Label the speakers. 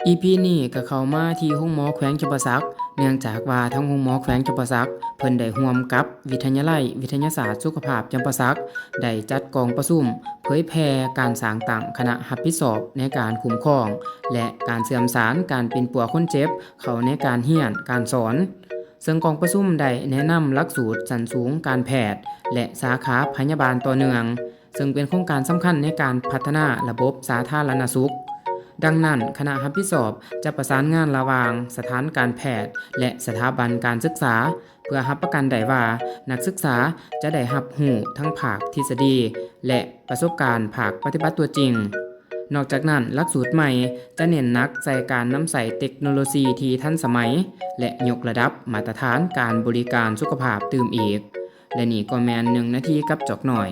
Speaker 1: EP นี้ก็เข้ามาที่โรงหมอแขวงจำปาสักเนื่องจากว่าทางโรงหมอแขวงจำปาสักเพิ่นได้ร่วมกับวิทยาลัยวิทยาศาสตร์สุขภาพจำปาสักได้จัดกองประชุมเผยแพร่การสร้างตั้งคณะรับผิดชอบในการคุ้มครองและการเสื่อมสารการเป็นปัวคนเจ็บเข้าในการเรียนการสอนซึ่งกองประชุมได้แนะนำหลักสูตรชั้นสูงการแพทย์และสาขาพยาบาลต่อเนื่องซึ่งเป็นโครงการสำคัญในการพัฒนาระบบสาธารณสุขดังนั้นคณะรับผิดชอบจะประสานงานระหว่างสถานการแพทย์และสถาบันการศึกษาเพื่อรับประกันได้ว่านักศึกษาจะได้รับรู้ทั้งภาคทฤษฎีและประสบการณ์ภาคปฏิบัติตัวจริงนอกจากนั้นหลักสูตรใหม่จะเน้นหนักใส่การนำใส่เทคโนโลยีที่ทันสมัยและยกระดับมาตรฐานการบริการสุขภาพตื่มอีกและนี่ก็แม่น1 นาทีกับจอกหน่อย